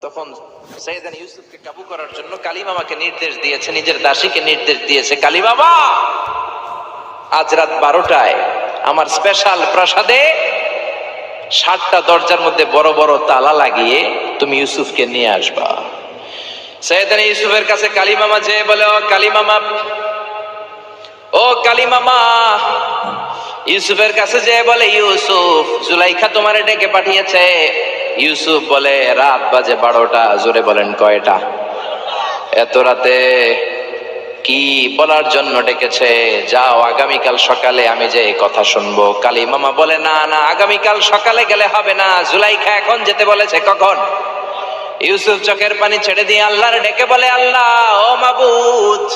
তখন সাইয়েদনা ইউসুফকে কাবু করার জন্য কালিমামাকে নির্দেশ দিয়েছে, নিজের দাসীকে নির্দেশ দিয়েছে, কালিমামা আজ রাত 12টায় আমার স্পেশাল প্রাসাদে 7টা দরজার মধ্যে বড় বড় তালা লাগিয়ে তুমি ইউসুফকে নিয়ে আসবা। সাইয়েদনা ইউসুফের কাছে কালিমামা যেয়ে বলে, ও কালিমামা, ও কালিমামা। ইউসুফের কাছে যেয়ে বলে, ইউসুফ, জুলাইখা তোমারে ডেকে পাঠিয়েছে। ইউসুফ বলে, রাত বাজে 12টা। জোরে বলেন, কয়টা? এত রাতে কি বলার জন্য ডেকেছে? যাও, আগামীকাল সকালে আমি যে কথা শুনবো। কালিমামা বলে, না না, আগামীকাল সকালে গেলে হবে না, জুলাইখা এখন যেতে বলেছে। কখন? ইউসুফ চোখের পানি ছেড়ে দিয়ে আল্লাহর ডেকে বলে, আল্লাহ, ও মাবুদ,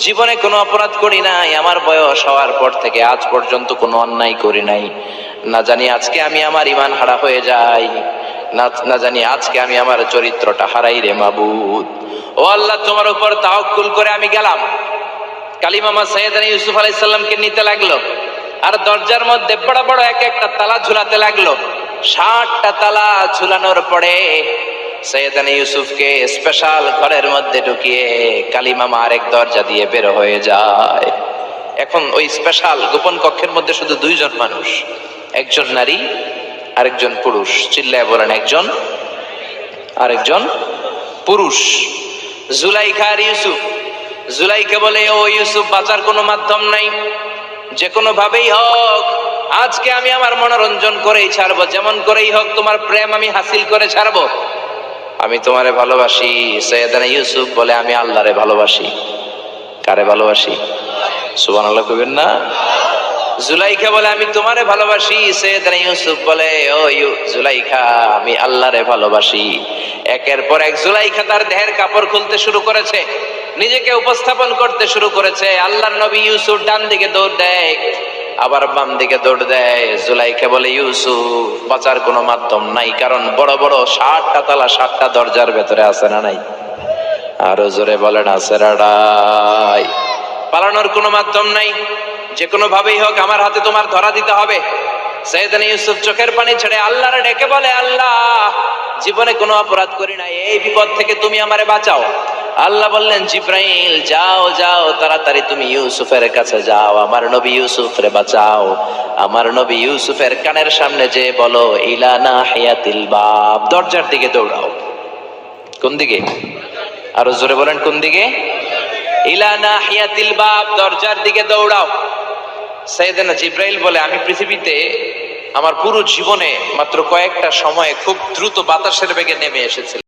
জীবনে কোনো অপরাধ করি নাই, আমার বয়স হওয়ার পর থেকে আজ পর্যন্ত কোনো অন্যায় করি নাই। না জানি আজকে আমি আমার ঈমান হারা হয়ে যাই, না জানি আজকে আমি আমার চরিত্রটা হারাই রে মাবুদ। ও আল্লাহ, তোমার উপর তাওয়াক্কুল করে আমি গেলাম। কালিমামা সাইয়েদনা ইউসুফ আলাইহিস সালামকে নিতে লাগলো, আর দরজার মধ্যে বড় বড় এক একটা তালা ঝুলাতে লাগলো। 7টা তালা ঝুলানোর পরে সাইয়েদনা ইউসুফকে স্পেশাল ঘরের মধ্যে ঢুকিয়ে কালিমামা আরেক দরজা দিয়ে বের হয়ে যায়। এখন ওই স্পেশাল গোপন কক্ষের মধ্যে শুধু 2 জন মানুষ, একজন নারী আরেকজন পুরুষ। চিল্লায় বলেন, একজন আরেকজন পুরুষ। জুলাইখা আর ইউসুফ। জুলাইখা বলে, ও ইউসুফ, বাঁচার কোনো মাধ্যম নাই, যে কোনো ভাবেই হোক আজকে আমি আমার মনোরঞ্জন করেই ছাড়বো, যেমন করেই হোক তোমার প্রেম আমি হাসিল করে ছাড়বো। আমি তোমারে ভালোবাসি। সাইয়েদনা ইউসুফ বলে, আমি আল্লাহরে ভালোবাসি। কারে ভালোবাসি? সুবহানাল্লাহ কইবেন না? জুলাইখা বলে, আমি তোমারে ভালোবাসি। সাইয়েদনা ইউসুফ বলে, ও জুলাইখা, আমি আল্লাহরে ভালোবাসি। একের পর এক জুলাইখা তার দেহের কাপড় খুলতে শুরু করেছে, নিজেকে উপস্থাপন করতে শুরু করেছে। আল্লাহর নবী ইউসুফ ডান দিকে দৌড় দেয়, আবার বাম দিকে দৌড় দেয়। জুলাইখা বলে, ইউসুফ, বাঁচার কোনো মাধ্যম নাই, কারণ বড় বড় 7টা তালা 7টা দরজার ভেতরে আছে না নাই? আরো জোরে বলেন, আছে রাডাই। পালানোর কোনো মাধ্যম নাই, যে কোনো ভাবেই হোক আমার হাতে তোমার ধরা দিতে হবে। সাইয়েদনা ইউসুফ চোখের পানি ছেড়ে আল্লাহর ডেকে বলে, আল্লাহ, জীবনে কোনো অপরাধ করি নাই, এই বিপদ থেকে তুমি আমারে বাঁচাও। আল্লাহ বললেন, জিব্রাইল, যাও যাও, তাড়াতাড়ি তুমি ইউসুফের কাছে যাও, আমার নবী ইউসুফরে বাঁচাও। আমার নবী ইউসুফের কানের সামনে যে বলো, ইলা নাহিয়াতিল বাব, দরজার দিকে দৌড়াও। কোন দিকে? আরো জোরে বলেন, কোন দিকে? ইলা নাহিয়াতিল বাব, দরজার দিকে দৌড়াও। সাইয়েদনা জিব্রাইল বলে, আমি পৃথিবীতে আমার পুরো জীবনে মাত্র কয়েকটা সময়ে খুব দ্রুত বাতাসের বেগে নেমে এসেছিলাম।